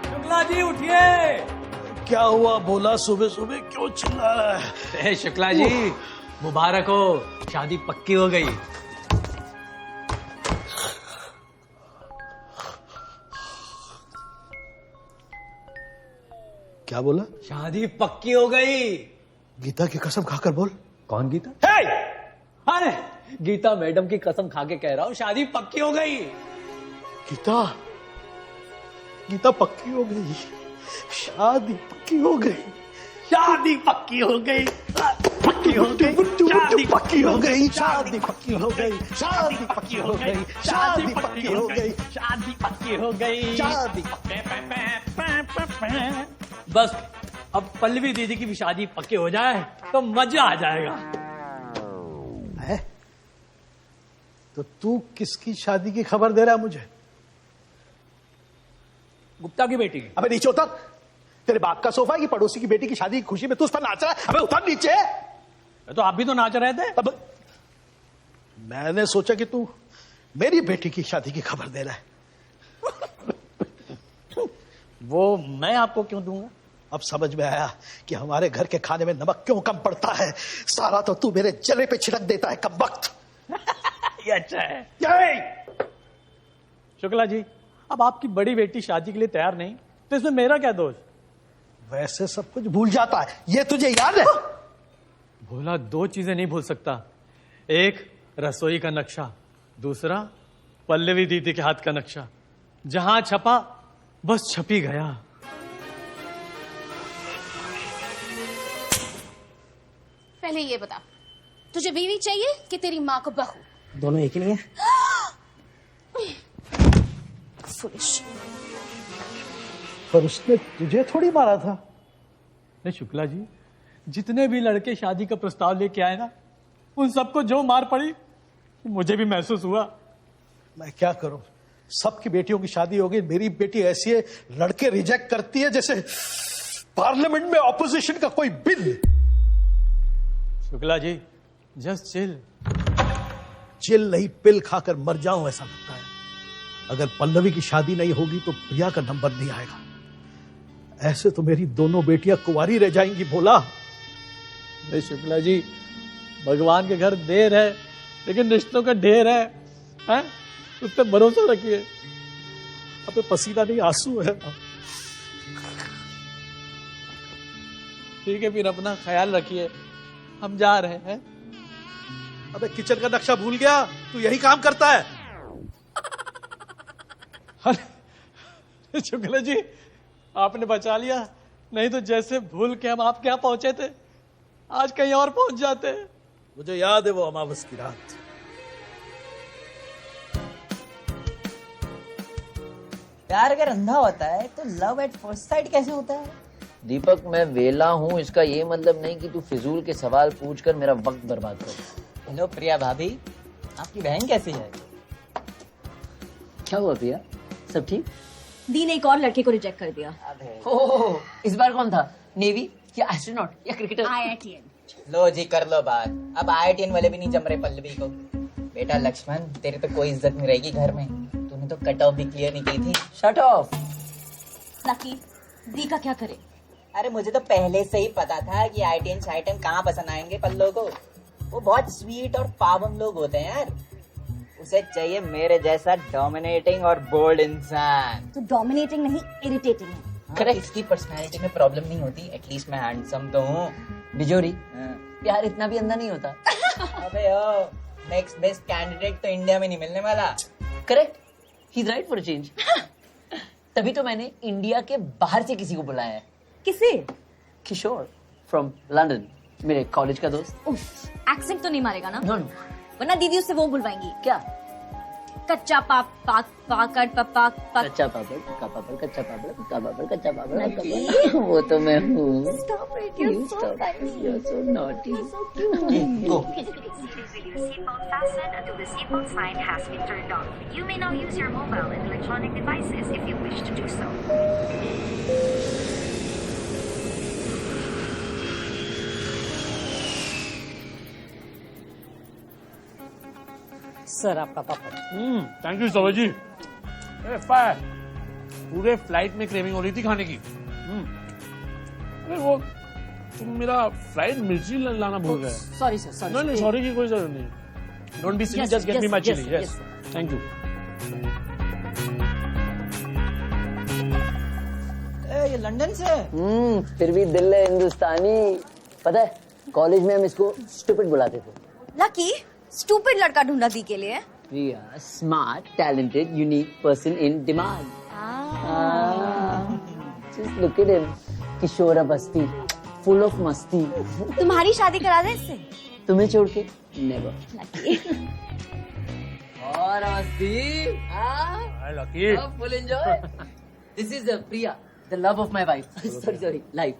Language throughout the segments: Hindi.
शुक्ला जी उठिए। क्या हुआ बोला, सुबह सुबह क्यों चिल्ला रहा है? शुक्ला जी मुबारक हो, शादी पक्की हो गई। क्या बोला? शादी पक्की हो गई। गीता की कसम खाकर बोल। कौन गीता? अरे गीता मैडम की कसम खा के कह रहा हूँ, शादी पक्की हो गई। गीता गीता पक्की हो गई, शादी पक्की हो गई, शादी पक्की हो गई, पक्की हो गई, शादी पक्की हो गई, शादी पक्की हो गई, शादी पक्की हो गई, शादी पक्की हो गई, शादी पक्की हो गई, शादी। बस अब पल्लवी दीदी की भी शादी पक्की हो जाए तो मजा आ जाएगा। है? तो तू किसकी शादी की खबर दे रहा है मुझे? गुप्ता की बेटी। अबे नीचे उतर। तेरे बाप का सोफा है कि पड़ोसी की बेटी की शादी की खुशी में तू उस पर नाच रहा है? अबे उतर नीचे। तो आप भी तो नाच रहे थे। अब मैंने सोचा कि तू मेरी बेटी की शादी की खबर दे रहा है। वो मैं आपको क्यों दूंगा? अब समझ में आया कि हमारे घर के खाने में नमक क्यों कम पड़ता है। सारा तो तू मेरे जले पे छिड़क देता है कमबख्त। ये अच्छा है। शुक्ला जी, अब आपकी बड़ी बेटी शादी के लिए तैयार नहीं तो इसमें मेरा क्या दोष? वैसे सब कुछ भूल जाता है, ये तुझे याद है? भोला दो चीजें नहीं भूल सकता, एक रसोई का नक्शा, दूसरा पल्लवी दीदी के हाथ का नक्शा। जहां छपा बस छपी गया। पहले ये बता, तुझे बीवी चाहिए कि तेरी माँ को बहू? दोनों एक ही नहीं है। फुलिश। पर उसने तुझे थोड़ी मारा था। नहीं शुक्ला जी, जितने भी लड़के शादी का प्रस्ताव लेके आए ना, उन सबको जो मार पड़ी मुझे भी महसूस हुआ। मैं क्या करूं, सबकी बेटियों की शादी हो गई, मेरी बेटी ऐसी है, लड़के रिजेक्ट करती है जैसे पार्लियामेंट में ऑपोजिशन का कोई bill. Shukla ji just chill. Chill नहीं, पिल खाकर मर जाऊं ऐसा लगता है। अगर पल्लवी की शादी नहीं होगी तो प्रिया का नंबर नहीं आएगा। ऐसे तो मेरी दोनों बेटियां कुंवारी रह जाएंगी। बोला नहीं शुक्ला जी, भगवान के घर देर है लेकिन रिश्तों का ढेर है? उस पर भरोसा रखिए। अबे पसीना नहीं आंसू है। ठीक है फिर, अपना ख्याल रखिए, हम जा रहे हैं। अबे किचन का नक्शा भूल गया? तू यही काम करता है? अरे शुक्ला जी, आपने बचा लिया, नहीं तो जैसे भूल के हम आपके यहां पहुंचे थे आज कहीं और पहुंच जाते। मुझे याद है वो अमावस की रात। प्यार अगर अंधा होता है तो लव एट फर्स्ट साइट कैसे होता है? दीपक, मैं वेला हूँ, इसका ये मतलब नहीं कि तू फिजूल के सवाल पूछकर मेरा वक्त बर्बाद कर। हेलो प्रिया भाभी, आपकी बहन कैसी है? क्या हुआ प्रिया, सब ठीक? दी ने एक और लड़के को रिजेक्ट कर दिया। ओह, इस बार कौन था? नेवी या एस्ट्रोनॉट या क्रिकेटर? IITN। लो जी कर लो बात। अब IITN वाले भी नहीं जम रहे पल्लवी को। बेटा लक्ष्मण, तेरी तो कोई इज्जत नहीं रहेगी घर में। तूने तो कट ऑफ भी क्लियर नहीं की थी। Shut off. लकी, दी का क्या करे? अरे मुझे तो पहले से ही पता था कि IITN शाइटन कहाँ पसंद आएंगे पल्लो को। वो बहुत स्वीट और पावन लोग होते हैं यार। उसे चाहिए मेरे जैसा डोमिनेटिंग और बोल्ड इंसान। तो डोमिनेटिंग नहीं, इरिटेटिंग है। करेक्ट। इसकी पर्सनालिटी में प्रॉब्लम नहीं होती, एटलीस्ट मैं हैंडसम तो हूँ। बिजोरी, प्यार इतना भी अंधा नहीं होता। अबे ओ, नेक्स्ट बेस्ट कैंडिडेट तो इंडिया में नहीं मिलने वाला। Correct, he is right for change. तभी तो मैंने इंडिया के बाहर से किसी को बुलाया है। किसे? किशोर फ्रॉम लंदन, मेरे कॉलेज का दोस्त। एक्सेंट तो नहीं मारेगा ना? No no. वरना दीदी उससे वो बुलवाएंगी। क्या? कच्चा पाकड़ पप्पा कच्चा पापड़, पक्का पापड़, कच्चा पापड़, पक्का पापड़, कच्चा पापड़, पक्का पापड़। वो तो मैं हूँ। Stop it, you're so funny. You're so naughty. Go. Please with your seatbelt fastened until the seatbelt sign has been turned on. You may now use your mobile and electronic devices if you wish to do so. Sir आपका पापड़। थैंक यू सवर जी। पूरे फ्लाइट में क्रेविंग हो रही थी खाने की। अरे वो तुम मेरा फ्राइड मिर्ची लाना भूल गए। Sorry sir, sorry. नहीं सॉरी की कोई जरूरत नहीं। Don't be silly, just get me my chilli. Yes, thank you. ये लंदन से है? फिर भी दिल है हिंदुस्तानी। पता है, कॉलेज में हम इसको स्टूपिड बुलाते थे। लकी, स्टूपिड लड़का ढूंढा दी के लिए। Priya, smart, talented, unique person in demand. Just look at him, Kishore Awasthi, full of मस्ती। तुम्हारी शादी करा दे इससे। तुम्हें छोड़ के नेवर। लकी। और Awasthi, lucky. Full enjoy. This is Priya, the love of my wife. Sorry, life.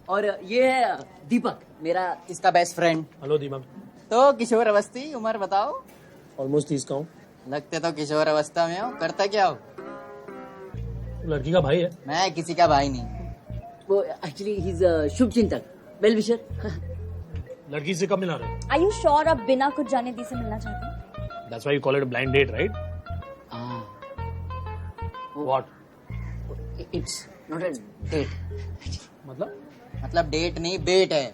और ये है दीपक, मेरा इसका बेस्ट फ्रेंड। हेलो दीपक। तो किशोर अवस्थी, उम्र बताओ। ऑलमोस्ट 30 का हूँ। लगते तो किशोर अवस्था में हो, करता क्या हो? लड़की का भाई है। मैं किसी का भाई नहीं। वो एक्चुअली ही इज शुभ चिंतक, वेल विशर। लड़की से कब मिला रहे? Are you sure आप बिना कुछ जाने दी से मिलना चाहते हैं? That's why you call it a blind date, right? What? It's not a date. मतलब डेट नहीं, बेट है।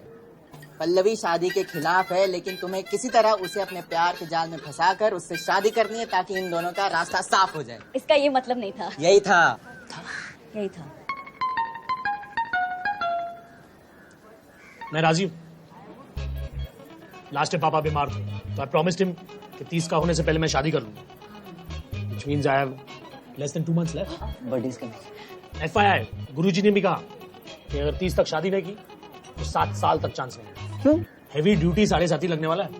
पल्लवी शादी के खिलाफ है, लेकिन तुम्हें किसी तरह उसे अपने प्यार के जाल में फंसाकर उससे शादी करनी है ताकि इन दोनों का रास्ता साफ हो जाए। इसका ये मतलब नहीं था। यही था। यही था। मैं राजी हूँ। लास्ट टाइम पापा बीमार थे, तो आई प्रॉमिस्ड हिम कि 30 का होने से पहले मैं शादी कर लूंगा। Which means I have less than 2 months left. But इसका FYI, गुरुजी ने भी कहा कि अगर 30 तक शादी नहीं की तो 7 साल तक चांस नहीं है। क्यों? हेवी ड्यूटी 7.5 लगने वाला है।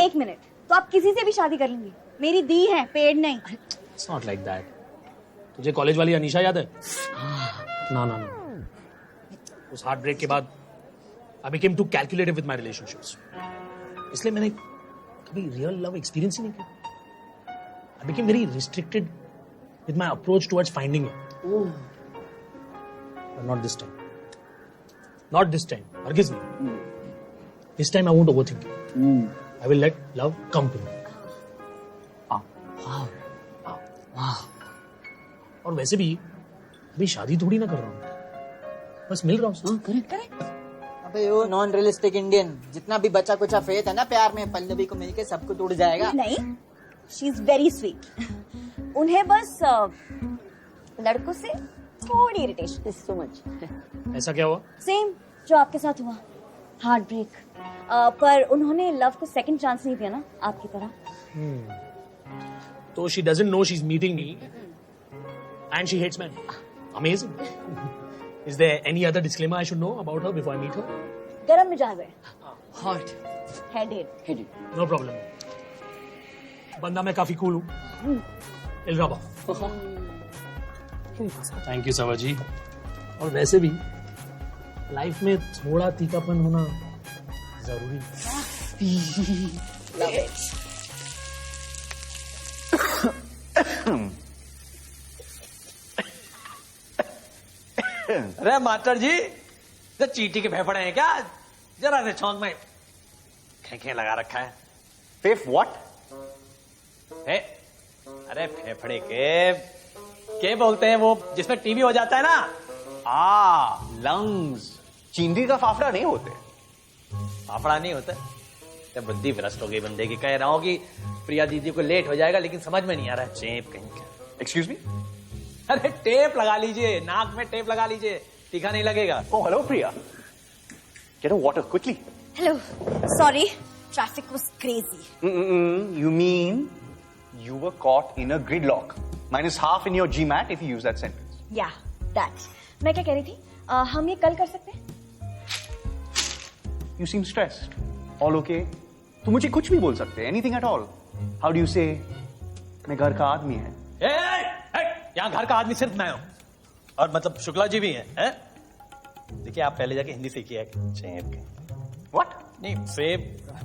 एक मिनट, तो आप किसी से भी शादी कर लेंगे? मेरी दी है, पेड़ नहीं। It's not like that. तुझे कॉलेज वाली अनीशा याद है? ना ना ना। उस हार्ट ब्रेक के बाद I became too calculative with my relationships. इसलिए मैंने कभी रियल लव एक्सपीरियंस ही नहीं किया। I became very restricted with my approach towards finding it. But not this time. Not this time. Forgive me. This time I won't overthink it. I will let love come to me. और वैसे भी अभी शादी थोड़ी ना कर रहा हूँ, बस मिल रहा हूँ। करेक्ट। अबे वो नॉन रियलिस्टिक इंडियन, जितना भी बचा कुचा फेथ है ना प्यार में, पल्लवी को मिलके सब कुछ उड़ जाएगा। नहीं, शी इज वेरी स्वीट। उन्हें बस लड़कों से थोड़ी इरिटेशन। So much. ऐसा क्या हुआ? सेम जो आपके साथ हुआ, हार्ट ब्रेक। पर उन्होंने लव को सेकंड चांस नहीं दिया ना, आपकी तरह। So she doesn't know she's meeting me and she hates men. Amazing. Is there any other disclaimer I should know about her before I meet her? गरम मिजाज है, हॉट हेडेड। No problem. बंदा मैं काफी cool हूँ। इलराबा। Thank you सवर जी। और वैसे भी लाइफ में थोड़ा तीखापन होना जरूरी है। अरे मास्टर जी, तो चीटी के फेफड़े हैं क्या? जरा से छौंक में खेखे लगा रखा है। Faf what? अरे फेफड़े के बोलते हैं वो जिसमें टीबी हो जाता है ना? लंग्स। चींटी का फाफड़ा नहीं होते। फाफड़ा नहीं होता? क्या बुद्धि भ्रष्ट हो गई बंदे की। कह रहा हूँ कि प्रिया दीदी को लेट हो जाएगा, लेकिन समझ में नहीं आ रहा है। चेप कहीं का। Excuse me? अरे टेप लगा लीजिए, नाक में टेप लगा लीजिए, तीखा नहीं लगेगा। Oh, hello, Priya. Get a water quickly. Hello. Sorry, traffic was crazy. You mean you were caught in a gridlock? Minus half in your GMAT if you use that sentence. Yeah, that. मैं क्या कह रही थी? हम ये कल कर सकते हैं? You seem stressed. All okay? तुम मुझे कुछ भी बोल सकते हैं. Anything at all. How do you say? मैं घर का आदमी है. यहाँ घर का आदमी सिर्फ मैं हूँ, और मतलब शुक्ला जी भी हैं। देखिए आप पहले जाके हिंदी सीखिए। What? नहीं, सेब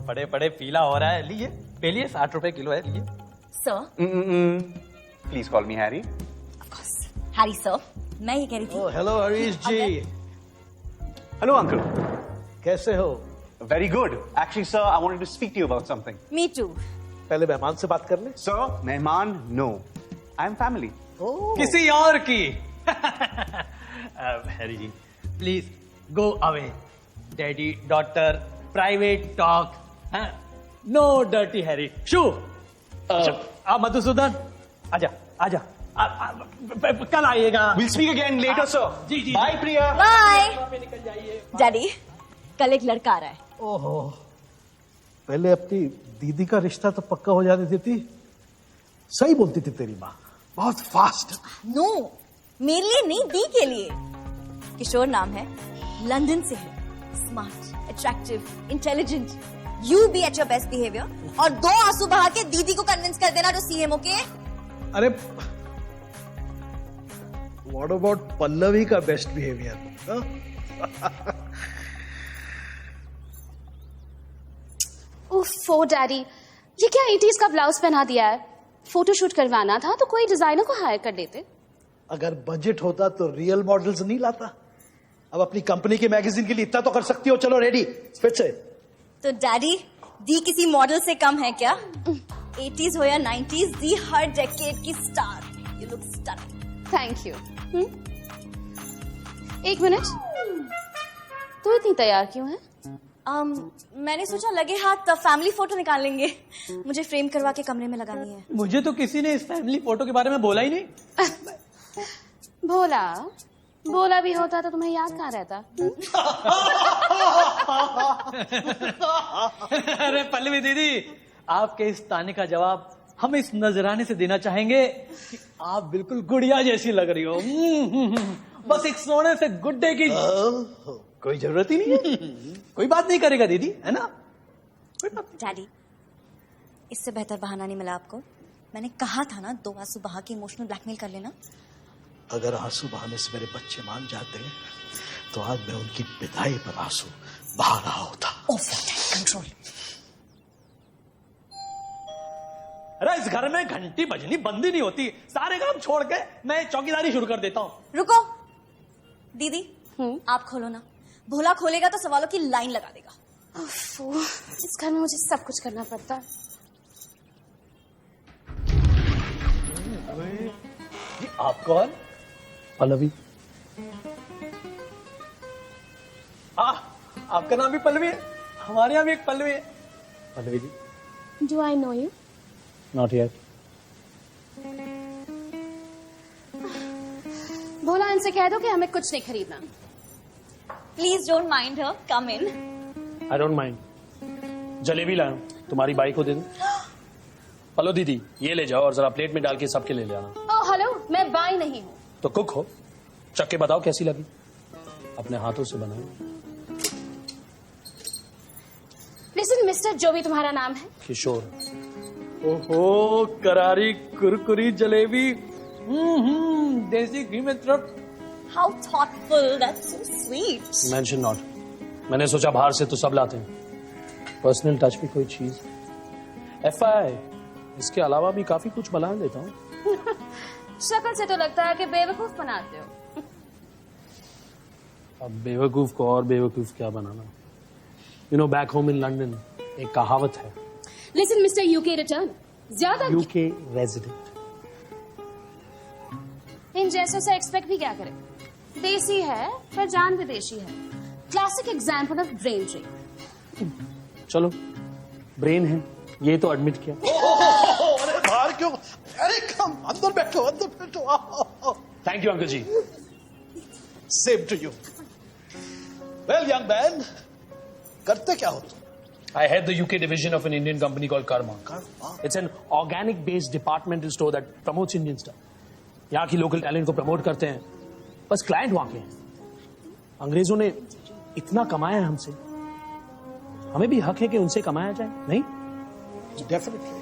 पड़े पड़े पीला हो रहा है, लीजिए पे लिए, 60 रुपए किलो है, लीजिए। Sir. Please call me Harry. Of course. Harry sir. मैं ये कह रही थी। Oh, hello हरीश जी। Hello, uncle. कैसे हो? Very good. Actually, sir, I wanted to speak to you about something. Me too. पहले मेहमान से बात कर ले। Sir, मेहमान, no. I am family. किसी और की। Harry ji, please go away. Daddy daughter private talk, no dirty Harry. Shoo Madhusudan, आजा आजा, कल आइएगा। We'll speak again later, sir. जी जी। Bye, Priya. Bye. निकल जाइए। डैडी, कल एक लड़का आ रहा है। ओहो, पहले अपनी दीदी का रिश्ता तो पक्का हो जाने देती। सही बोलती थी तेरी माँ, बहुत फास्ट। नो, मेरे लिए नहीं, दी के लिए। किशोर नाम है, लंदन से है, smart, attractive, intelligent. You be at your best behaviour और 2 आंसू बहा के दीदी को कन्विंस कर देना टू सी हिम, ओके? अरे व्हाट अबाउट पल्लवी का बेस्ट बिहेवियर? उफ़ो डैडी, ये क्या 80s का ब्लाउज पहना दिया है? फोटोशूट करवाना था तो कोई डिजाइनर को हायर कर देते। अगर बजट होता तो रियल मॉडल्स नहीं लाता। अब अपनी कंपनी के मैगजीन के लिए इतना तो कर सकती हो। चलो रेडी, फिर से। तो डैडी, दी किसी मॉडल से कम है क्या? 80s हो या 90s, दी हर डेकेड की star. You look stunning. Thank you. एक मिनट, तू इतनी तैयार क्यों है? मैंने सोचा लगे हाथ फैमिली फोटो निकाल लेंगे। मुझे फ्रेम करवा के कमरे में लगानी है। मुझे तो किसी ने इस फैमिली फोटो के बारे में बोला ही नहीं। बोला भी होता तो तुम्हें याद कहाँ रहता? अरे पल्लवी दीदी, आपके इस ताने का जवाब हम इस नजराने से देना चाहेंगे कि आप बिल्कुल गुड़िया जैसी लग रही हो। बस एक सोने से गुड्डे की कोई जरूरत ही नहीं है। कोई बात नहीं करेगा दीदी, है ना? कोई बात नहीं। डैडी, इससे बेहतर बहाना नहीं मिला आपको। मैंने कहा था ना, 2 आंसू बहा के इमोशनल ब्लैकमेल कर लेना। अगर आंसू बहाने से मेरे बच्चे मान जाते तो आज मैं उनकी विदाई पर आंसू बहा रहा होता। कंट्रोल। अरे इस घर में घंटी बजनी बंदी नहीं होती। सारे काम छोड़ के मैं चौकीदारी शुरू कर देता हूँ। रुको दीदी, आप खोलो ना। भोला खोलेगा तो सवालों की लाइन लगा देगा। उफ़ो, इस घर में मुझे सब कुछ करना पड़ता है। आप कौन? पल्लवी। आपका नाम भी पल्लवी है? हमारे यहाँ भी एक पल्लवी है। Pallavi ji. Do I know you? Not yet. Bhola, इनसे कह दो कि हमें कुछ नहीं खरीदना। Please don't mind her, come in. I don't mind. Jalebi लाया हूं, तुम्हारी बाई को दे दूं? हेलो दीदी, ये ले जाओ और जरा प्लेट में डाल के सबके ले जाना। ओह हेलो, मैं बाई नहीं हूँ। तो कुक हो, चख के बताओ कैसी लगी। अपने हाथों से बनाओ। लिसन मिस्टर, जो भी तुम्हारा नाम है। किशोर। ओहो, करारी कुरकुरी जलेबी, देसी घी में तरफ। How thoughtful, that's so sweet. Mention not. मैंने सोचा बाहर से तो सब लाते हैं, पर्सनल टच भी कोई चीज। FYI, इसके अलावा भी काफी कुछ बना देता हूँ। शक्ल से तो लगता है कि बेवकूफ बनाते हो। अब बेवकूफ को और बेवकूफ क्या बनाना। You know, back home in London एक कहावत है। लिसन मिस्टर, यूके रिटर्न ज्यादा। UK resident. इन जैसों से एक्सपेक्ट भी क्या करें। देसी है पर जान विदेशी है। Classic example of brain drain. चलो ब्रेन है, ये तो एडमिट किया। अरे बाहर क्यों? अरे कम, अंदर बैठो, अंदर बैठो। Thank you uncle ji. Same to you. Well young man, करते क्या हो तुम? I head the UK division of an Indian company called Karma. It's an organic-based departmental store that promotes Indian stuff. यहाँ की लोकल टैलेंट को प्रमोट करते हैं, बस क्लाइंट वहां के हैं। अंग्रेजों ने इतना कमाया है हमसे, हमें भी हक है कि उनसे कमाया जाए, नहीं? Definitely,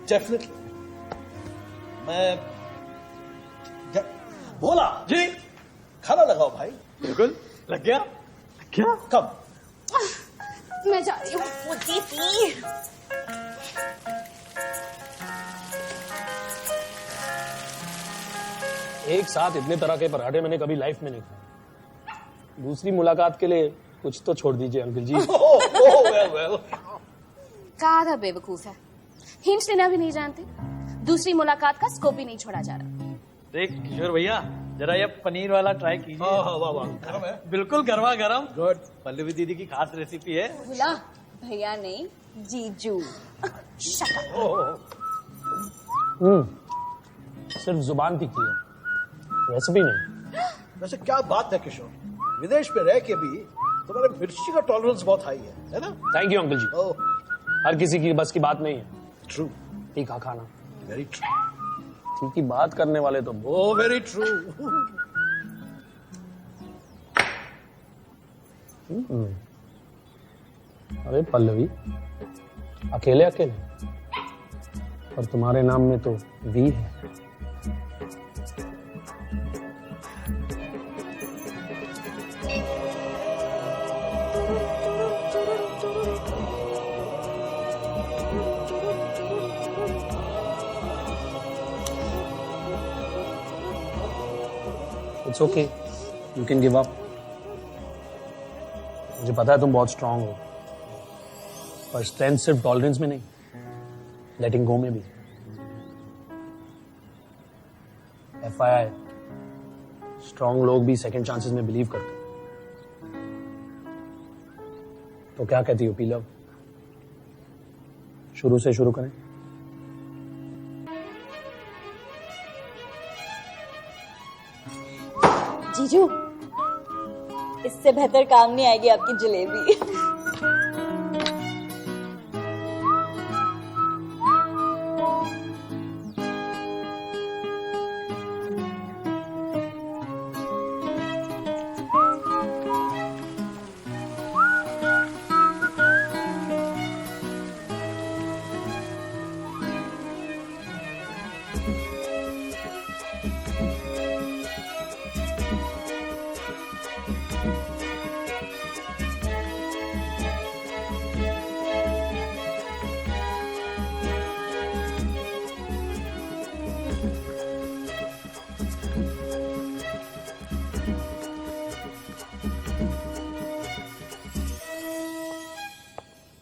definitely. मैं बोला जी खाना लगाओ भाई। बिल्कुल लग गया। क्या? कम। मैं जा रही हूँ। वो दीदी एक साथ इतने तरह के पराठे मैंने कभी लाइफ में नहीं खाए। दूसरी मुलाकात के लिए कुछ तो छोड़ दीजिए अंकल जी। well. कहा था बेवकूफ है, हिंट लेना भी नहीं जानते। दूसरी मुलाकात का स्कोप ही नहीं छोड़ा जा रहा। देख किशोर भैया, जरा ये पनीर वाला ट्राई कीजिए। वाह वाह, गरम है। बिल्कुल गर्मा गर्म। गुड। पल्लवी दीदी की खास रेसिपी है। बोला भैया नहीं जीजू। Shut up. सिर्फ जुबान तीखी है, रेसिपी नहीं। वैसे क्या बात है किशोर, विदेश में रह के भी तुम्हारे मिर्ची का टॉलरेंस बहुत हाई है ना? थैंक यू अंकल जी। हर किसी की बस की बात नहीं है ट्रू। तीखा खाना। Very true. तीखी बात करने वाले तो ओ वेरी ट्रू। अरे पल्लवी, अकेले अकेले, और तुम्हारे नाम में तो वी है। It's okay. You can give up. मुझे पता है तुम बहुत स्ट्रांग हो, पर स्ट्रेंथ सिर्फ टॉलरेंस में नहीं, लेटिंग गो में भी। FYI, स्ट्रांग लोग भी सेकंड चांसेस में बिलीव करते हैं। तो क्या कहती हो पीलव, शुरू से शुरू करें? जीजू इससे बेहतर काम नहीं आएगी आपकी jalebi.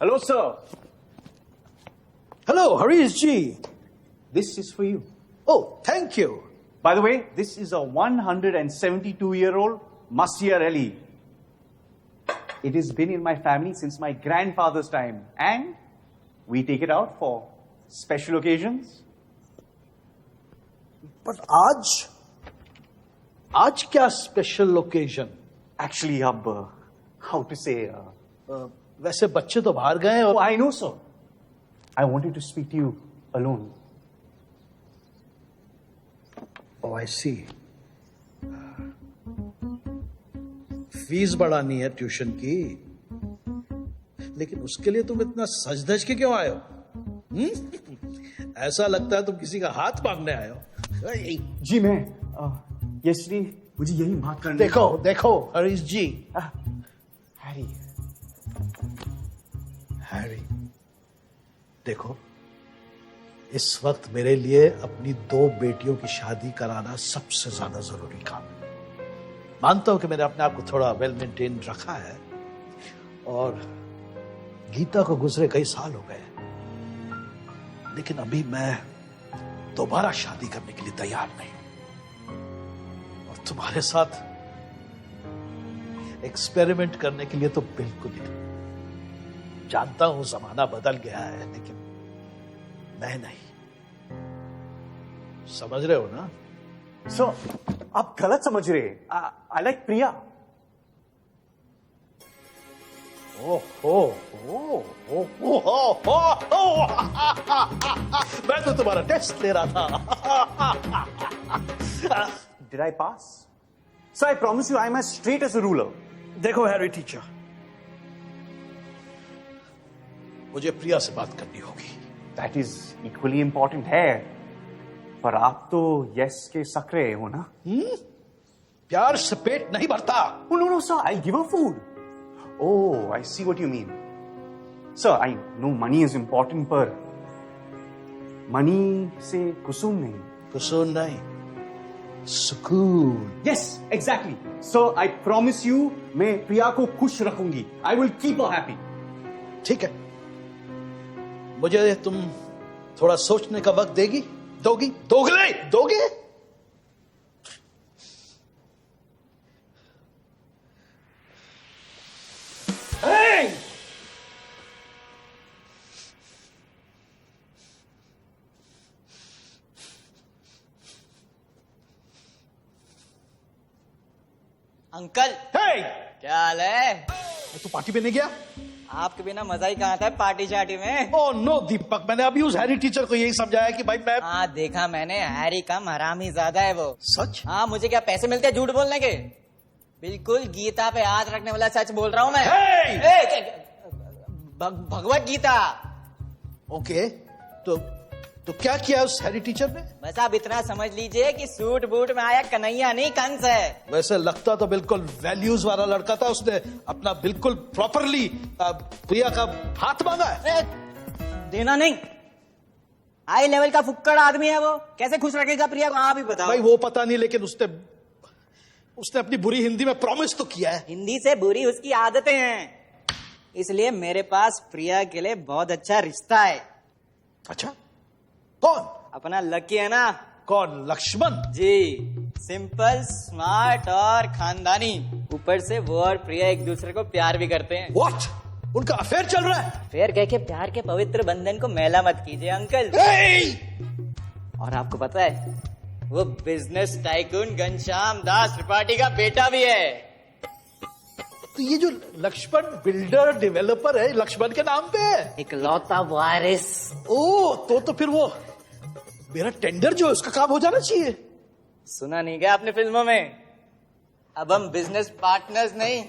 Hello, sir. Hello, Harish ji. This is for you. Oh, thank you. By the way, this is a 172-year-old Machiavelli. It has been in my family since my grandfather's time, and we take it out for special occasions. But आज क्या special occasion? Actually, how to say? वैसे बच्चे तो बाहर गए और Oh, I know, sir. I wanted to speak to you alone. Oh, I see. Fees बढ़ानी है ट्यूशन की, लेकिन उसके लिए तुम इतना सज धज के क्यों आए हो? ऐसा लगता है तुम किसी का हाथ मांगने आए हो। जी मैं yesterday मुझे यही बात करनी। देखो हरीश जी। हैरी, देखो, इस वक्त मेरे लिए अपनी 2 बेटियों की शादी कराना सबसे ज्यादा जरूरी काम है। मानता हूं कि मैंने अपने आप को थोड़ा वेल मेंटेन रखा है, और गीता को गुजरे कई साल हो गए, लेकिन अभी मैं दोबारा शादी करने के लिए तैयार नहीं हूं, और तुम्हारे साथ एक्सपेरिमेंट करने के लिए तो बिल्कुल ही नहीं। जानता हूं जमाना बदल गया है, लेकिन मैं नहीं। समझ रहे हो ना? सर, आप गलत समझ रहे हैं। आई लाइक प्रिया। मैं तो तुम्हारा टेस्ट ले रहा था। Did I pass? Sir, I promise you I'm as straight as a ruler. देखो हैरी टीचर, मुझे प्रिया से बात करनी होगी। That is equally important है। पर आप तो yes के सकरे हो ना? प्यार से पेट नहीं भरता। Oh, no, sir. I'll give her food. Oh, I see what you mean. Sir, I know money is important, पर money से कुसुम नहीं। कुसुम नहीं, सुकून। Yes, exactly. Sir, I promise you, मैं प्रिया को खुश रखूंगी। I will keep her happy. ठीक है, मुझे तुम थोड़ा सोचने का वक्त दोगे? Hey! Uncle Hey! क्या हाल है? तू पार्टी पे नहीं गया? आपके बिना मजा ही कहाँ था पार्टी शार्टी में? ओह नो दीपक, मैंने अभी उस हैरी टीचर को यही समझाया कि भाई मैं। हाँ देखा मैंने, हैरी कम हरामी ज्यादा है वो। सच? हाँ, मुझे क्या पैसे मिलते हैं झूठ बोलने के? बिल्कुल गीता पे हाथ रखने वाला सच बोल रहा हूँ मैं। Hey! भगवत गीता। ओके, तो क्या किया उस हैरी टीचर ने? बस आप इतना समझ लीजिए कि सूट बूट में आया कन्हैया नहीं कंस है। वैसे लगता तो बिल्कुल वैल्यूज वाला लड़का था। उसने अपना बिल्कुल प्रॉपरली प्रिया का हाथ मांगा है। देना नहीं, हाई लेवल का फुक्कड़ आदमी है वो, कैसे खुश रखेगा प्रिया को आप ही बताओ। भाई वो पता नहीं, लेकिन उसने अपनी बुरी हिंदी में प्रॉमिस तो किया है। हिंदी से बुरी उसकी आदतें हैं, इसलिए मेरे पास प्रिया के लिए बहुत अच्छा रिश्ता है। अच्छा, कौन? अपना लकी है ना। कौन? लक्ष्मण जी, सिंपल स्मार्ट और खानदानी, ऊपर से वो और प्रिया एक दूसरे को प्यार भी करते हैं। व्हाट? उनका अफेयर चल रहा है? फेर कह के प्यार के पवित्र बंधन को मैला मत कीजिए अंकल। और आपको पता है, वो बिजनेस टाइकून घनश्याम दास त्रिपाठी का बेटा भी है। तो ये जो लक्ष्मण बिल्डर डेवलपर है, लक्ष्मण के नाम पे है? इकलौता वारिस। ओ, तो फिर वो मेरा टेंडर जो है उसका काम हो जाना चाहिए। सुना नहीं क्या आपने फिल्मों में? अब हम बिजनेस पार्टनर्स नहीं,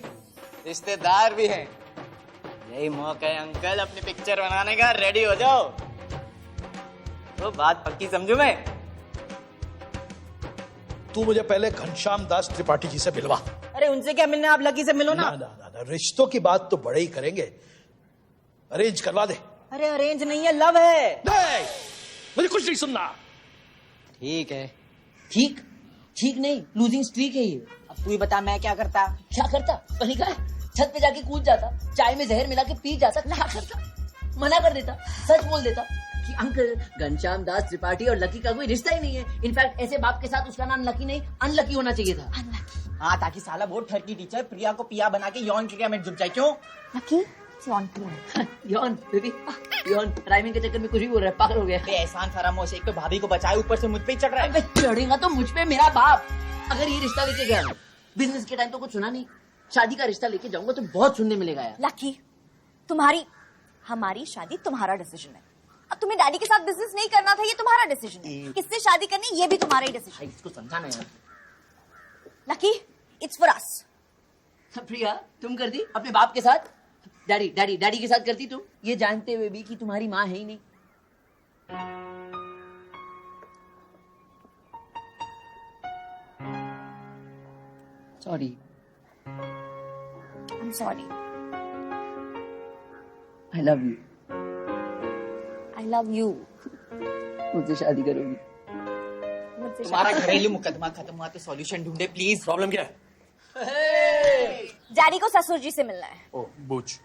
रिश्तेदार भी हैं। यही मौका है अंकल अपनी पिक्चर बनाने का, रेडी हो जाओ। तो बात पक्की समझू मैं। तू मुझे पहले घनश्याम दास त्रिपाठी जी से मिलवा। अरे उनसे क्या मिलना, आप लकी से मिलो ना। ना, रिश्तों की बात तो बड़े ही करेंगे, अरेंज करवा दे। अरे अरेंज नहीं है, लव है। नहीं, मुझे कुछ नहीं सुनना। ठीक है। ठीक नहीं, लूजिंग स्ट्रीक है ये। अब तू ही बता मैं क्या करता। क्या करता? कहीं का छत पे जाके कूद जाता, चाय में जहर मिला के पी जाता। क्या करता? मना कर देता, सच बोल देता कि अंकल घनश्याम दास त्रिपाठी और लकी का कोई रिश्ता ही नहीं है। इनफैक्ट ऐसे बाप के साथ उसका नाम लकी नहीं अनलकी होना चाहिए था। हाँ, ताकि साला वो ठरकी टीचर प्रिया को पिया बना के यौन क्रिया में जुट जाए। क्यों? लकी यौन बेबी, यौन राइमिंग के चक्कर में कुछ भी बोल रहा है, पागल हो गया। एहसान फरामोश, एक तो भाभी को बचाए, ऊपर से मुझ पे ही चढ़ रहा है। चढ़ेगा तो मुझ पे मेरा बाप। अगर ये रिश्ता लेके गया, बिजनेस के टाइम तो कुछ सुना नहीं, शादी का रिश्ता लेके जाऊंगा तो बहुत सुनने मिलेगा यार। लकी, हमारी शादी तुम्हारा डिसीजन है। अब तुम्हें डैडी के साथ बिजनेस नहीं करना था, ये तुम्हारा डिसीजन है। किससे शादी करनी, ये भी तुम्हारा ही डिसीजन है। इसको समझाना यार। Lucky, it's for us. Priya, तुम करती अपने बाप के साथ, डैडी के साथ करती तुम, ये जानते हुए भी कि तुम्हारी माँ है ही नहीं। Sorry. I am sorry. I love you. I love you. मुझसे शादी करोगी? तुम्हारा घरेलू मुकदमा खत्म हुआ तो सॉल्यूशन ढूंढे प्लीज। प्रॉब्लम क्या है? डैडी को ससुर जी से मिलना है। ओ, बूझ।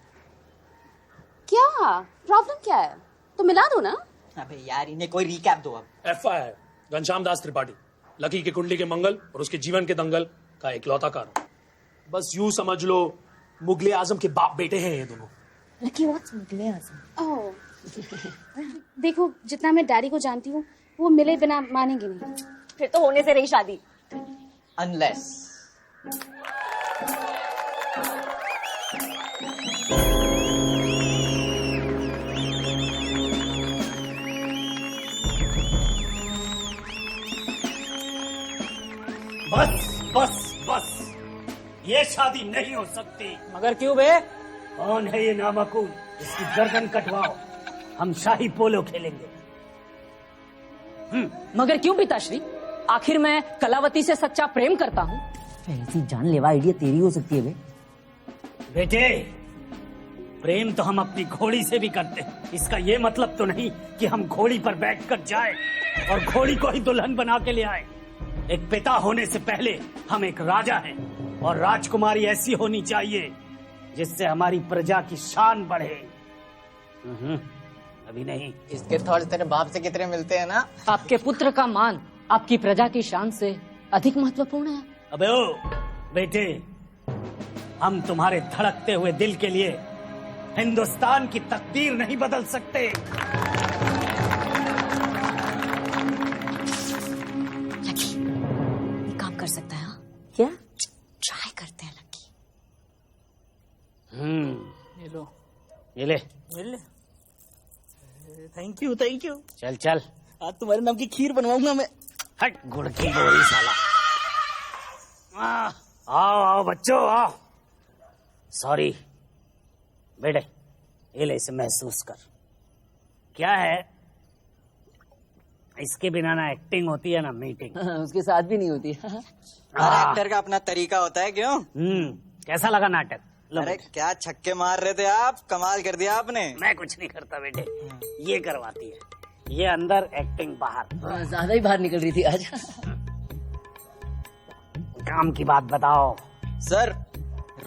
क्या प्रॉब्लम क्या है? तो मिला दो ना। अबे यार, इन्हें कोई रिकैप दो अब। FIR घनश्याम दास त्रिपाठी, लकी की कुंडली के मंगल और उसके जीवन के दंगल का इकलौता कारण। बस यूं समझ लो, मुगले आजम के बाप बेटे हैं ये दोनों। लकी व्हाट्स मिले आसम। ओह देखो, जितना मैं डैडी को जानती हूँ वो मिले बिना मानेंगे नहीं। फिर तो होने से रही शादी। अनलेस बस बस बस, ये शादी नहीं हो सकती। मगर क्यों बे? कौन है ये नामकूल? इसकी गर्दन कटवाओ, हम शाही पोलो खेलेंगे। मगर क्यों पिताश्री? आखिर मैं कलावती से सच्चा प्रेम करता हूँ। ऐसी जानलेवा आइडिया तेरी हो सकती है बे। बेटे, प्रेम तो हम अपनी घोड़ी से भी करते हैं। इसका ये मतलब तो नहीं कि हम घोड़ी पर बैठकर जाए और घोड़ी को ही दुल्हन बना के ले आए। एक पिता होने से पहले हम एक राजा हैं, और राजकुमारी ऐसी होनी चाहिए जिससे हमारी प्रजा की शान बढ़े। अभी नहीं। इसके थॉट्स तेरे बाप से कितने मिलते हैं ना। आपके पुत्र का मान आपकी प्रजा की शान से अधिक महत्वपूर्ण है। अबे ओ बेटे, हम तुम्हारे धड़कते हुए दिल के लिए हिंदुस्तान की तकदीर नहीं बदल सकते। ये काम कर सकता है। हाँ? क्या? ट्राई करते हैं लकी। ये लो, ये ले। Thank you thank you. चल चल, आज तुम्हारे नाम की खीर बनवाऊंगा मैं। हट गुड़ की गोली साला। आओ आओ बच्चों आओ। सॉरी बेटे, ये ले, इसे महसूस कर। क्या है, इसके बिना ना एक्टिंग होती है ना मीटिंग। उसके साथ भी नहीं होती। हर एक्टर का अपना तरीका होता है, क्यों? कैसा लगा नाटक? लो अरे बेटे। क्या छक्के मार रहे थे आप, कमाल कर दिया आपने। मैं कुछ नहीं करता बेटे, ये करवाती है। ये अंदर, एक्टिंग बाहर। ज्यादा ही बाहर निकल रही थी आज। काम की बात बताओ। सर,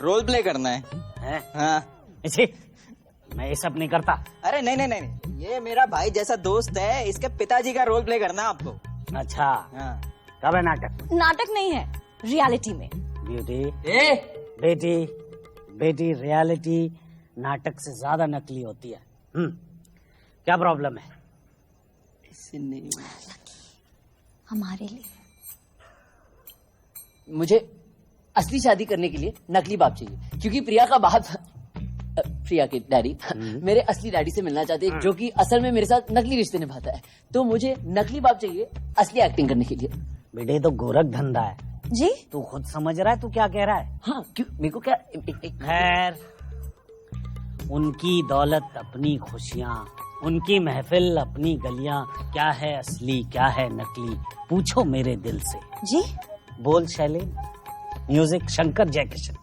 रोल प्ले करना है। हैं? हाँ। इसे मैं ये सब नहीं करता। अरे नहीं नहीं नहीं, ये मेरा भाई जैसा दोस्त है, इसके पिताजी का रोल प्ले करना है आपको। अच्छा, हाँ। कब है नाटक? नाटक नहीं है, रियलिटी में। ब्यूटी, बेटी बेटी, रियलिटी नाटक से ज्यादा नकली होती है। क्या प्रॉब्लम है? हमारे लिए मुझे असली शादी करने के लिए नकली बाप चाहिए, क्योंकि प्रिया का बाप, प्रिया के डैडी मेरे असली डैडी से मिलना चाहते हैं, जो कि असल में मेरे साथ नकली रिश्ते निभाता है। तो मुझे नकली बाप चाहिए असली एक्टिंग करने के लिए। बेटे, तो गोरख धंधा है जी। तू खुद समझ रहा है तू क्या कह रहा है? हाँ, क्यों? मेरे को क्या? खैर, उनकी दौलत अपनी खुशियाँ, उनकी महफिल अपनी गलियां। क्या है असली, क्या है नकली, पूछो मेरे दिल से। जी। बोल Shelley. Music Shankar Jaikishan.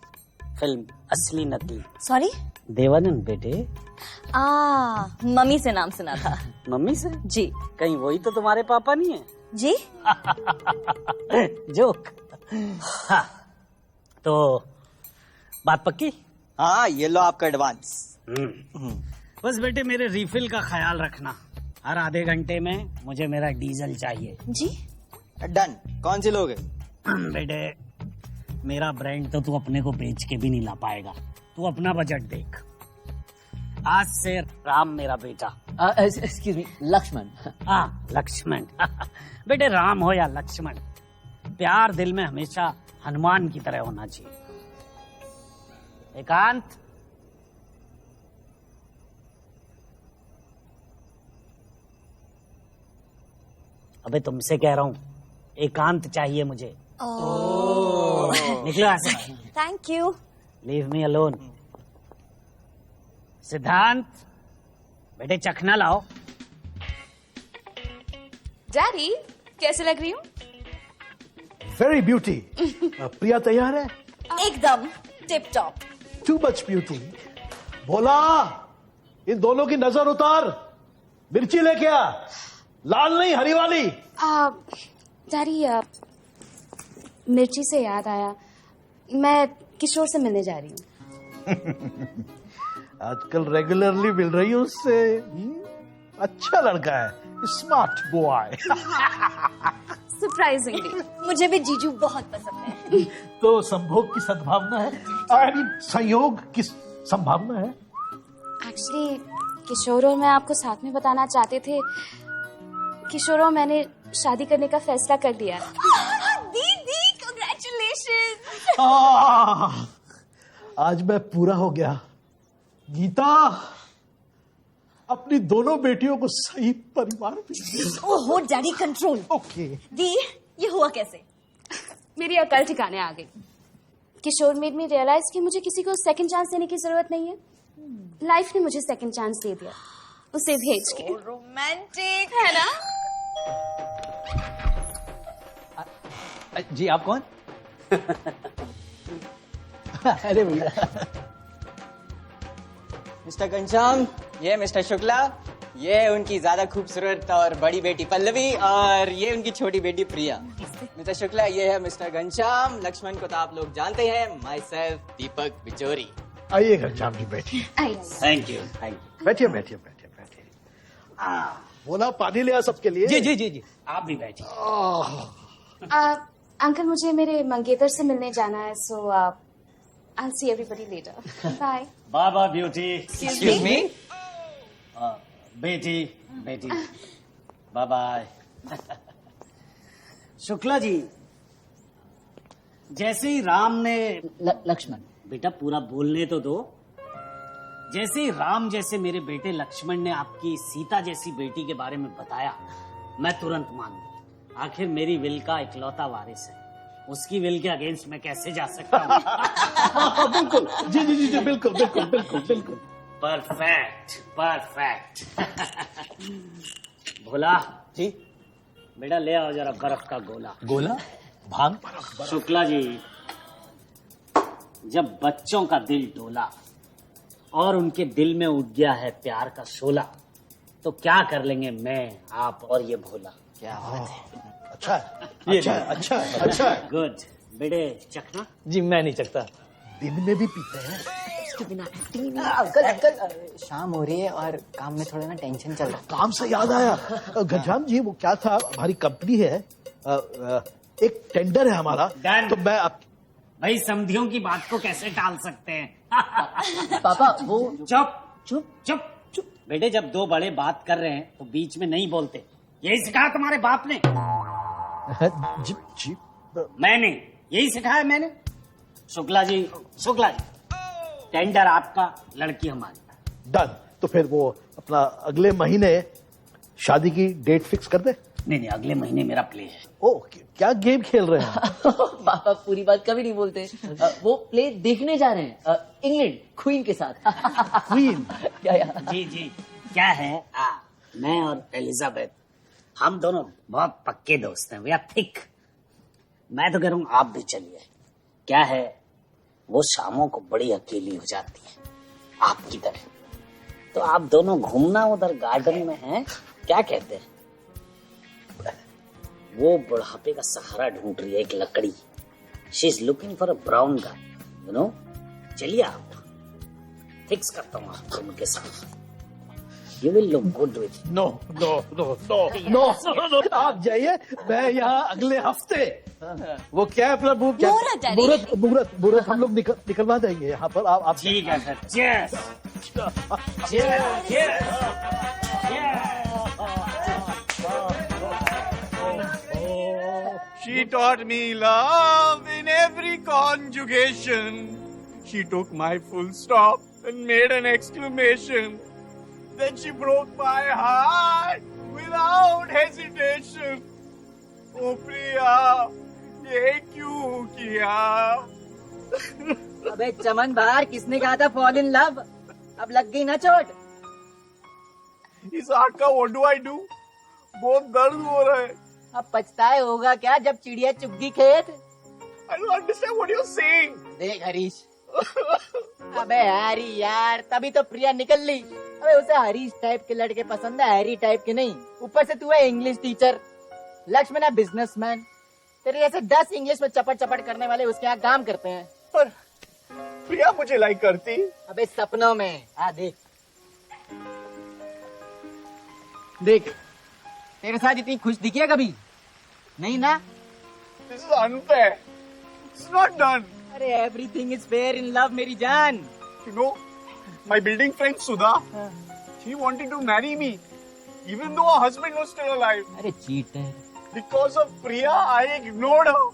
Film असली नकली। सॉरी। देवानंद बेटे। मम्मी से नाम सुना था। मम्मी से? जी। कहीं वही तो तुम्हारे पापा नहीं है? जी। जोक। हाँ, तो बात पक्की? हाँ, ये लो आपका एडवांस। बस बेटे, मेरे रिफिल का ख्याल रखना। हर आधे घंटे में मुझे मेरा डीजल चाहिए। जी। डन। कौन सी लोगे? बेटे, मेरा ब्रांड तो तू अपने को बेच के भी नहीं ला पाएगा। तू अपना बजट देख। आज से राम मेरा बेटा। Excuse me, Lakshman. हाँ, लक्ष्मण। बेटे, राम हो या लक्ष्मण, प्यार दिल में हमेशा हनुमान की तरह होना चाहिए। एकांत। अबे तुमसे कह रहा हूं, एकांत चाहिए मुझे। निकलो ऐसे। Thank you. Leave me alone. सिद्धांत, बेटे चखना लाओ। डैडी, कैसे लग रही हूँ? Very beauty. प्रिया तैयार है? एकदम tip top. Too much beauty. बोला, इन दोनों की नजर उतार। मिर्ची लेके आ, लाल नहीं हरी वाली। डैडी, मिर्ची से याद आया, मैं किशोर से मिलने जा रही हूँ। आजकल रेगुलरली मिल रही हूँ उससे। अच्छा लड़का है, स्मार्ट बॉय। सरप्राइजिंगली मुझे भी जीजू बहुत पसंद है। तो संभोग की सद्भावना है, संयोग की संभावना है। एक्चुअली किशोर और मैं आपको साथ में बताना चाहते थे, किशोर और मैंने शादी करने का फैसला कर लिया है। दीदी कांग्रेचुलेशन। आज मैं पूरा हो गया। गीता, अपनी दोनों बेटियों को सही परिवार में। ओहो डैडी कंट्रोल। ओके। दी ये हुआ कैसे? मेरी अकल ठिकाने आ गई। किशोर मेड मी रियलाइज कि मुझे किसी को सेकंड चांस देने की जरूरत नहीं है। लाइफ ने मुझे सेकंड चांस दे दिया, उसे भेज के। रोमांटिक है ना? जी आप कौन? अरे भैया। मिस्टर घनश्याम, ये मिस्टर शुक्ला, ये उनकी ज्यादा खूबसूरत और बड़ी बेटी पल्लवी, और ये उनकी छोटी बेटी प्रिया। मिस्टर शुक्ला, ये है मिस्टर घनश्याम। लक्ष्मण को तो आप लोग जानते हैं, माई सेल्फ दीपक बिचौरी। आइए घनश्याम जी, बैठिए। Thank you thank you. बैठिए बैठिए बैठिए बैठिए। बोला पानी ले आ सबके लिए। जी जी जी जी। आप भी बैठिए। अंकल, मुझे मेरे मंगेतर से मिलने जाना है, सो I'll see everybody later. Bye. बाबा ब्यूटी। Excuse me. बेटी बेटी बाय बाय। शुक्ला जी, जैसे ही राम ने लक्ष्मण बेटा पूरा बोलने तो दो। जैसे ही राम जैसे मेरे बेटे लक्ष्मण ने आपकी सीता जैसी बेटी के बारे में बताया, मैं तुरंत मान गया। आखिर मेरी विल का इकलौता वारिस है, उसकी विल के अगेंस्ट मैं कैसे जा सकता हूँ? बिल्कुल। जी जी जी जी, बिल्कुल बिल्कुल बिल्कुल बिल्कुल। Perfect perfect. भोला जी बेटा, ले आओ जरा बर्फ का गोला। गोला? भांग? शुक्ला जी, जब बच्चों का दिल डोला और उनके दिल में उठ गया है प्यार का शोला, तो क्या कर लेंगे मैं, आप और ये भोला। क्या बात है। अच्छा है, अच्छा है, अच्छा है, अच्छा है। गुड बेटे, चखना। जी मैं नहीं चखता। दिन में भी पीते हैं। अंकल अंकल, शाम हो रही है और काम में थोड़ा ना टेंशन चल रहा है। काम से याद आया, घनश्याम जी, वो क्या था, हमारी कंपनी है, एक टेंडर है हमारा, Done. तो मैं भाई समधियों की बात को कैसे टाल सकते हैं? पापा वो चुप चुप चुप चुप। बेटे, जब दो बड़े बात कर रहे हैं तो बीच में नहीं बोलते। यही सिखाया तुम्हारे बाप ने? जी जी। मैंने यही सिखाया मैंने। शुक्ला जी, शुक्ला जी, टेंडर आपका, लड़की हमारी। डन। तो फिर वो अपना अगले महीने शादी की डेट फिक्स कर दे। नहीं नहीं, अगले महीने मेरा प्ले है। ओ, क्या गेम खेल रहे हैं? पापा पूरी बात कभी नहीं बोलते। वो प्ले देखने जा रहे हैं इंग्लैंड क्वीन के साथ। क्वीन? या जी जी, क्या है, मैं और एलिजाबेथ, हम दोनों बहुत पक्के दोस्त हैं। We are thick. मैं तो कह रहा हूँ आप भी चलिए। क्या है, वो शामों को बड़ी अकेली हो जाती है आपकी तरह, तो आप दोनों घूमना उधर गार्डन में हैं। क्या कहते हैं? वो बुढ़ापे का सहारा ढूंढ रही है, एक लकड़ी। She is looking for a brown guy, you know. चलिए, आप फिक्स करता हूँ आपको उनके साथ। You will look good with. No no no no no, आप जाइए, मैं यहाँ अगले हफ्ते। वो क्या है अपना वो क्या, मुहूर्त, डैडी। मुहूर्त मुहूर्त मुहूर्त हम लोग निकलवा देंगे यहाँ पर। आप ठीक है sir. Cheers cheers cheers. She taught me love in every conjugation. She took my full stop and made an exclamation. Then she broke my heart without hesitation. Oh Priya, ये क्यों किया? अबे चमन बाहर, किसने कहा था फॉल इन लव? अब लग गई ना चोट। इस आग का what do I do? बहुत दर्द हो रहा है। अब पछताए होगा क्या जब चिड़िया चुग गई खेत? I don't understand what you're saying. देख हरीश। अबे हैरी यार, तभी तो प्रिया निकल ली। अबे उसे हरीश टाइप के लड़के पसंद है, हैरी टाइप के नहीं। ऊपर से तू है इंग्लिश टीचर, लक्ष्मण है बिजनेसमैन। तेरे जैसे 10 इंग्लिश में चपट चपट करने वाले उसके यहाँ काम करते हैं। पर प्रिया मुझे लाइक करती। अबे सपनों में। देख देख, तेरे साथ इतनी खुश दिखी है कभी? नहीं ना? This is unfair. It's not done. अरे everything is fair in love मेरी जान। You know, My building friend Sudha, she wanted to marry me, even though her husband was still alive. अरे cheater. Because of Priya, I ignored her.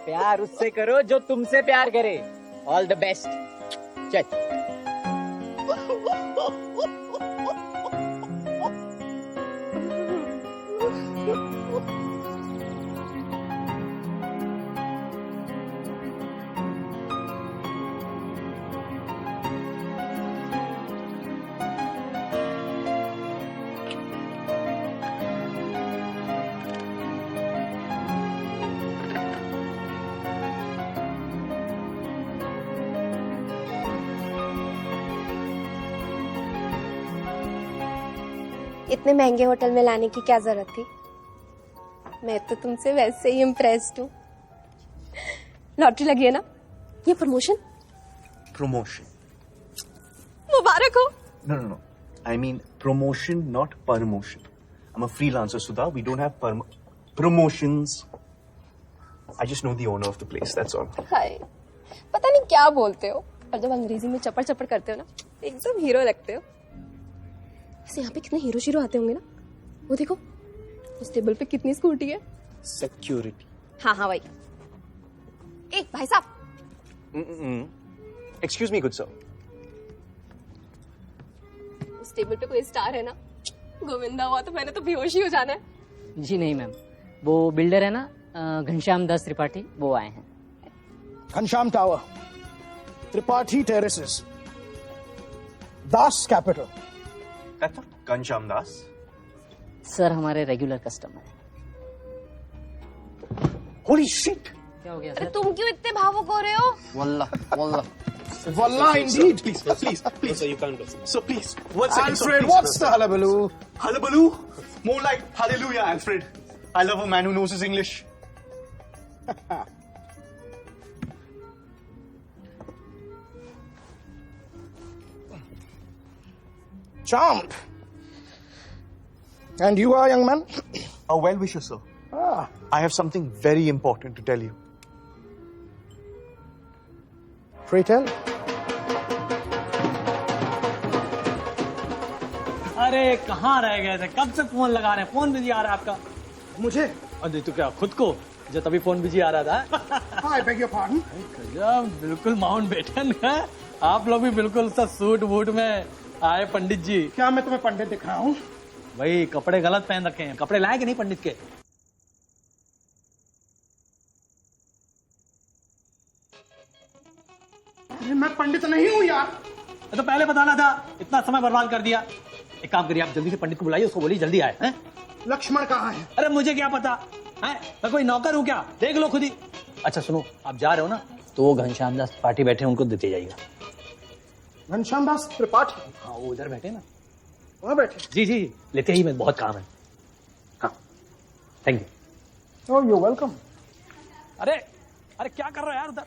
प्यार उससे करो जो तुमसे प्यार करे। All the best. चल। इतने महंगे होटल में लाने की क्या जरूरत थी? मैं तो तुमसे वैसे ही इम्प्रेस्ड हूँ। लॉटरी लगी है ना? ये प्रमोशन? Promotion. मुबारक हो। No. I mean promotion, not promotion. I'm a freelancer, Sudha. We don't have promotions. I just know the owner of the place, that's all. हाय, पता नहीं क्या बोलते हो, और जब अंग्रेजी में चपड़ चपड़ करते हो ना, एकदम हीरो लगते हो। वैसे यहाँ पे कितने हीरो शीरो आते होंगे ना? वो देखो, उस टेबल पे कितनी स्कूटी है? Security. हाँ वही। एक भाई साहब। Excuse me, good sir. उस टेबल पे कोई स्टार है ना? गोविंदा हुआ तो मैंने तो बेहोश ही हो जाना है। जी नहीं मैम, वो बिल्डर है ना घनश्याम दास त्रिपाठी, वो आए हैं। Ghanshyam tower, Tripathi terraces, Das Kapital. Ghanshyam Das. Sir हमारे रेगुलर कस्टमर है। Holy shit! क्या हो गया अरे सर? तुम क्यों इतने भावुक हो रहे हो? Wallah, indeed. Please. Sir, you can't go. Sir, please. One second. Alfred, what's the hullabaloo? Hullabaloo? More like hallelujah, Alfred. I love a man who knows his English. Charmed. And you are, young man? A well-wisher, sir. I have something very important to tell you. Pray tell. अरे कहाँ रह गए थे? कब से फोन लगा रहे हैं? फोन बिजी आ रहा है आपका। मुझे? अरे तो क्या खुद को? जो तभी फोन बिजी आ रहा था। I beg your pardon? बिल्कुल माउंटबेटन है। आप लोग भी बिल्कुल सब सूट बूट में आए पंडित जी। क्या मैं तुम्हें पंडित दिख रहा हूँ? भाई कपड़े गलत पहन रखे हैं। कपड़े लाए कि नहीं पंडित के? मैं पंडित नहीं हूँ यार। तो पहले बताना था, इतना समय बर्बाद कर दिया। एक काम करिए, आप जल्दी से पंडित को बुलाइए, उसको बोलिए जल्दी आए। हैं? लक्ष्मण कहाँ है? अरे मुझे क्या पता है? मैं कोई नौकर हूँ क्या? देख लो खुद ही। अच्छा सुनो, आप जा रहे हो ना, तो वो घनश्याम दास त्रिपाठी बैठे हैं, उनको देते जाइएगा। घनश्याम दास त्रिपाठी? हाँ वो उधर बैठे ना। वहाँ बैठे? जी लेते ही, मैं बहुत काम है। हाँ thank you. Oh, you're welcome. अरे क्या कर रहे हो यार उधर?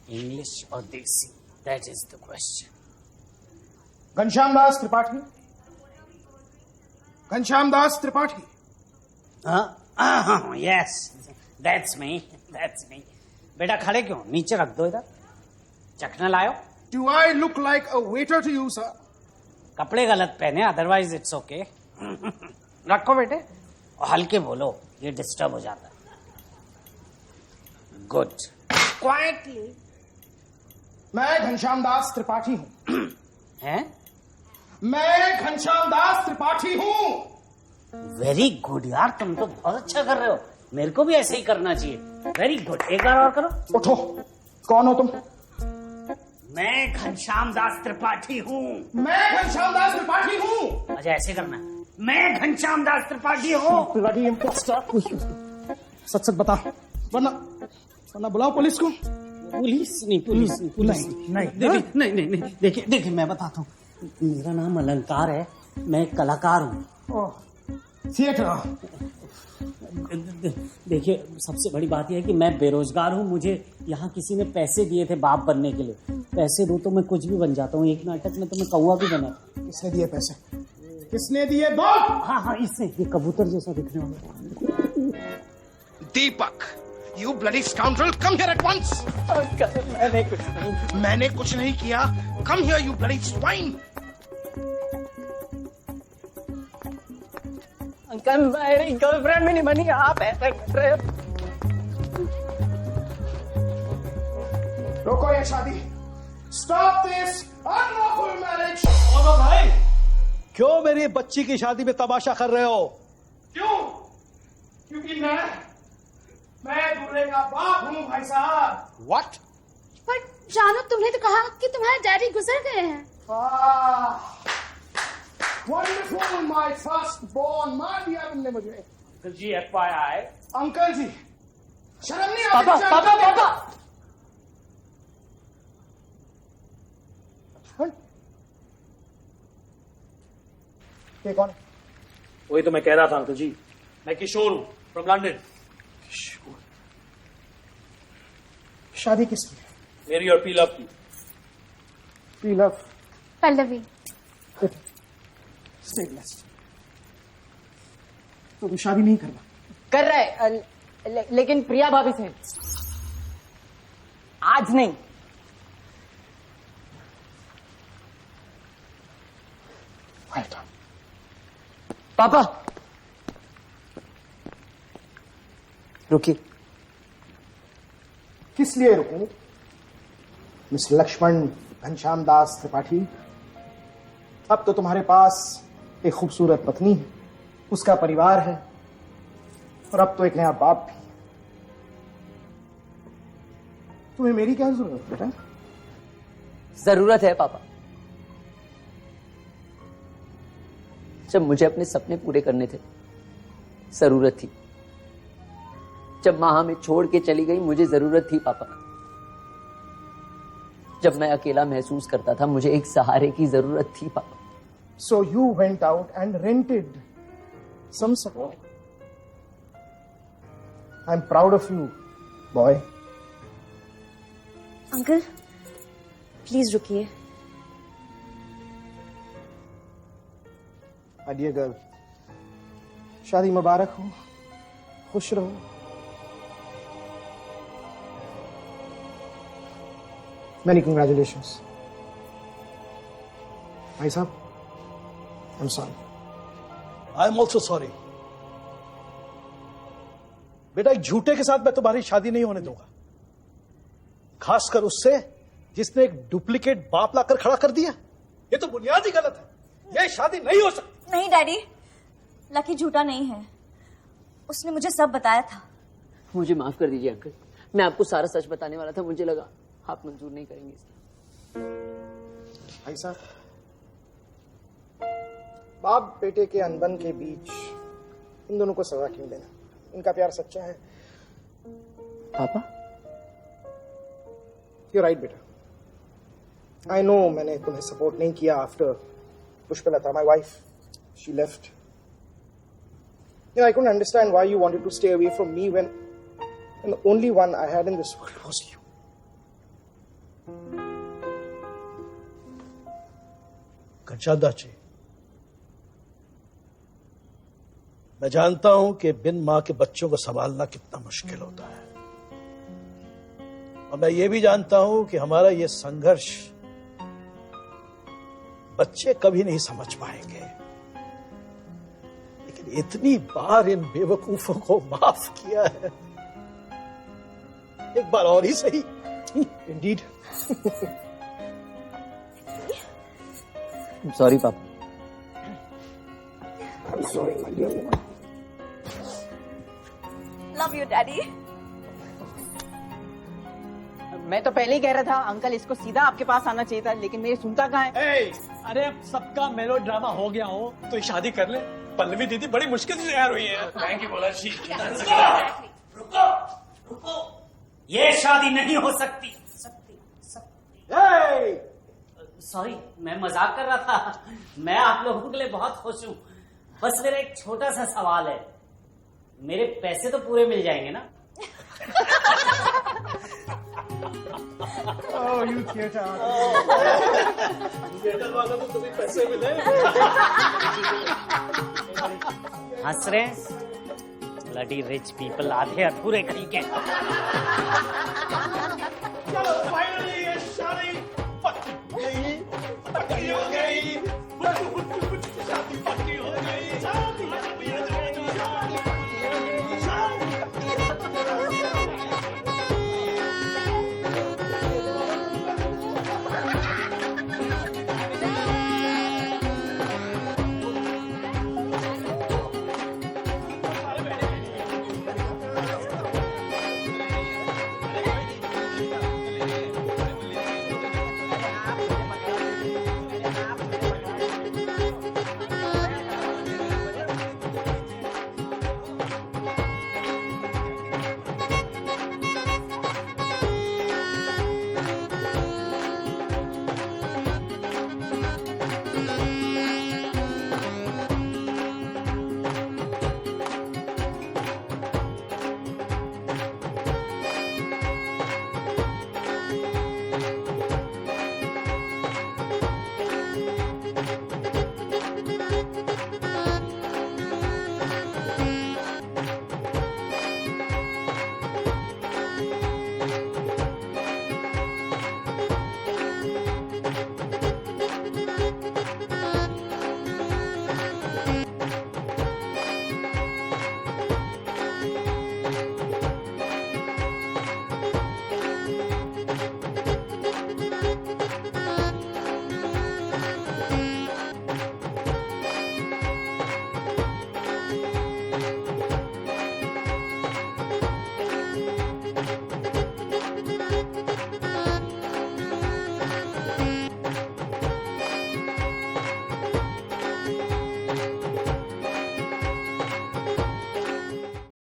इंग्लिश और देसी, that is the question. Ghanshyam Das Tripathi? Ghanshyam Das Tripathi? Yes, that's me. बेटा खड़े क्यों? नीचे रख दो इधर। चखना लायो? Do I look like a waiter to you, sir? कपड़े गलत पहने, अदरवाइज इट्स ओके। रखो बेटे, और हल्के बोलो, ये डिस्टर्ब हो जाता है। Good, quietly. मैं घनश्याम दास त्रिपाठी हूँ। हैं? मैं घनश्याम दास त्रिपाठी हूँ। वेरी गुड यार, तुम तो बहुत अच्छा कर रहे हो। मेरे को भी ऐसे ही करना चाहिए। वेरी गुड, एक बार और करो। उठो, कौन हो तुम? मैं घनश्याम दास त्रिपाठी हूँ। मैं घनश्याम दास त्रिपाठी हूँ। अच्छा ऐसे करना है। मैं घनश्याम दास त्रिपाठी हूँ। Bloody impostor. सच बता, वरना बुलाओ पुलिस को। पुलिस नहीं। देखिए मैं बताता हूँ। मेरा नाम अलंकार है, मैं एक कलाकार हूँ। थिएटर। देखिए सबसे बड़ी बात यह है कि मैं बेरोजगार हूँ। मुझे यहाँ किसी ने पैसे दिए थे बाप बनने के लिए। पैसे दो तो मैं कुछ भी बन जाता हूँ। एक नाटक में तो मैं कौवा भी बना। किसने दिए पैसे? किसने दिए बोल? हाँ इससे, ये कबूतर जैसा दिखने वाला। दीपक, You bloody scoundrel, come here at once. मैंने कुछ नहीं किया. Come here, you bloody swine. Uncle मेरी गर्लफ्रेंड भी नहीं बनी, आप ऐसा कर रहे हो. रोको ये शादी. Stop this unlawful marriage. भाई क्यों मेरी बच्ची की शादी में तमाशा कर रहे हो? क्यों? क्योंकि मैं दूल्हे का बाप हूँ भाई साहब. What? पर जानू, तुमने तो कहा कि तुम्हारे डैडी गुजर गए हैं. Wonderful, my first born. मार दिया तुमने मुझे. अंकल जी FYI. अंकल जी शर्म नहीं आती? पापा ये कौन है? वही तो मैं कह रहा था अंकल जी. मैं किशोर हूँ फ्रॉम लंदन. शादी किसकी? मेरी और पीलव की. पीलव. पल्लवी. Stay blessed. तो तू शादी नहीं करना? कर रहे लेकिन प्रिया भाभी से आज नहीं. पापा रुकिए. किस लिए रुकूं? मिस्टर लक्ष्मण घनश्याम दास त्रिपाठी, अब तो तुम्हारे पास एक खूबसूरत पत्नी है, उसका परिवार है, और अब तो एक नया बाप भी. तुम्हें मेरी क्या जरूरत है बेटा? जरूरत है पापा. जब मुझे अपने सपने पूरे करने थे जरूरत थी. जब मां हमें छोड़ के चली गई मुझे जरूरत थी पापा. जब मैं अकेला महसूस करता था मुझे एक सहारे की जरूरत थी पापा. So you went out and rented some support. I'm proud of you, boy. Uncle please रुकिए. My dear girl, शादी मुबारक हो, खुश रहो. Many congratulations. भाई साहब, I'm sorry. I'm also sorry. बेटा एक झूठे के साथ मैं तुम्हारी शादी नहीं होने दूंगा, खासकर उससे जिसने एक डुप्लीकेट बाप लाकर खड़ा कर दिया. ये तो बुनियादी गलत है. ये शादी नहीं हो सकती. नहीं डैडी, लकी झूठा नहीं है. उसने मुझे सब बताया था. मुझे माफ कर दीजिए अंकल. मैं आपको सारा सच बताने वाला था. मुझे लगा आप मंजूर नहीं करेंगे इसलिए. भाई साहब, बाप बेटे के अनबन के बीच इन दोनों को सजा क्यों देना? इनका प्यार सच्चा है. पापा You're right, बेटा. I know मैंने तुम्हें सपोर्ट नहीं किया after Pushpalata, my wife. She left. You know, I couldn't understand why you wanted to stay away from me when the only one I had in this world was you. Ghanshyam Das ji, मैं जानता हूं कि बिन मां के बच्चों को संभालना कितना मुश्किल होता है, और मैं ये भी जानता हूं कि हमारा ये संघर्ष बच्चे कभी नहीं समझ पाएंगे. लेकिन इतनी बार इन बेवकूफों को माफ किया है, एक बार और ही सही. Indeed. I'm sorry पापा. I'm sorry, my dear woman. Love you daddy. मैं तो पहले ही कह रहा था अंकल इसको सीधा आपके पास आना चाहिए था, लेकिन मेरी सुनता कहाँ है? अरे अब सबका मेलो ड्रामा हो गया हो तो शादी कर ले. पल्लवी दीदी बड़ी मुश्किल से तैयार हुई है. थैंक यू बोला जी. रुको, ये शादी नहीं हो सकती. सॉरी, मैं मजाक कर रहा था. मैं आप लोगों के लिए बहुत खुश हूँ. बस मेरा एक छोटा सा सवाल है. मेरे पैसे तो पूरे मिल जाएंगे ना? Oh, you theater. थिएटर वाला तो तुम्हें पैसे मिले. हंस रहे हैं? ब्लडी रिच पीपल आधे अधूरे कहीं के।